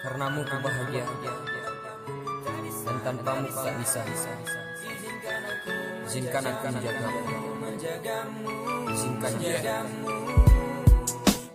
Karenamu ku bahagia, dan tanpamu tak bisa. Izinkan aku menjagamu, izinkan dia.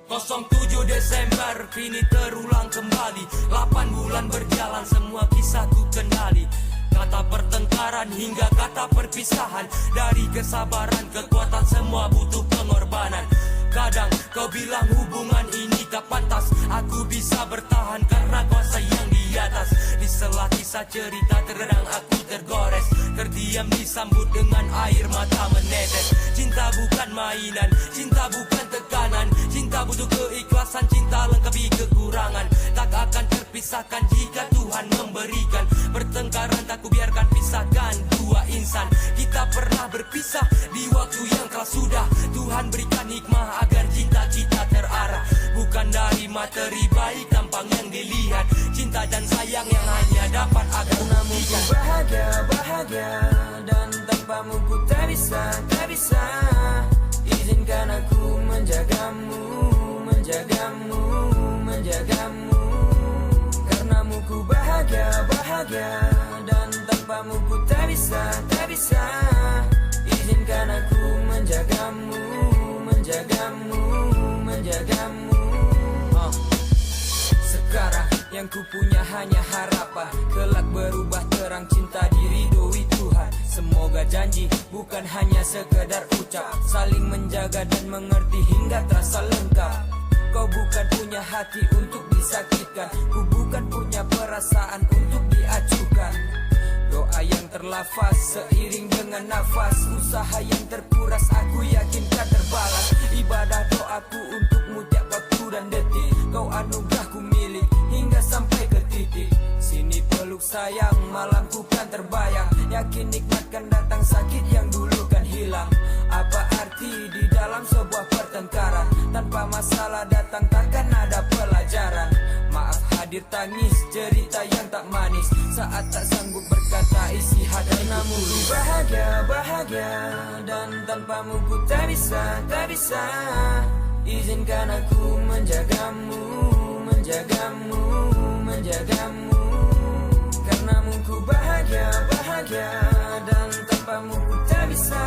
07 Desember kini terulang kembali. 8 bulan berjalan, semua kisahku kendali. Kata pertengkaran hingga kata perpisahan. Dari kesabaran, kekuatan, semua butuh pengorbanan. Kadang kau bilang hubungan ini tak pantas. Aku bisa bertahan karena kuasa yang di atas. Di sela kisah cerita terdenang aku tergores. Terdiam disambut dengan air mata menetes. Cinta bukan mainan, cinta bukan tekanan. Cinta butuh keikhlasan, cinta lengkapi kekurangan. Tak akan terpisahkan jika Tuhan memberikan. Pertengkaran tak kubiarkan pisahkan dua insan. Kita pernah berpisah di waktu yang telah sudah. Tuhan berikan hikmah agar cinta kita terarah. Bukan dari materi baik tampang yang dilihat. Cinta dan sayang yang hanya dapat aku buktikan. Bahagia, dan tanpamu ku tak bisa. Izinkan aku menjagamu. Karenamu ku bahagia, dan tanpamu ku tak bisa. Izinkan aku menjagamu. Sekarang yang ku punya hanya harapan. Kelak berubah terang, cinta diridhoi Tuhan. Semoga janji bukan hanya sekedar ucap. Saling menjaga dan mengerti hingga terasa lengkap. Kau bukan punya hati untuk disakitkan. Ku bukan punya perasaan untuk diacuhkan. Doa yang terlafaz seiring dengan nafas. Usaha yang terkuras aku yakin kan terbalas. Ibadah doaku untukmu tiap waktu dan detik. Kau anugerahku milik hingga sampai ke titik. Sini peluk sayang, malamku kan terbayang. Yakin nikmatkan datang sakit yang dulu kan hilang. Apa arti di dalam sebuah pertengkaran? Tanpa masalah datang takkan ada pelajaran. Maaf hadir tangis, cerita yang tak manis. Saat tak sanggup berkata isi hati. Namun ku bahagia, dan tanpamu ku tak bisa. Izinkan aku menjagamu. Karenamu ku bahagia, dan tanpamu ku tak bisa.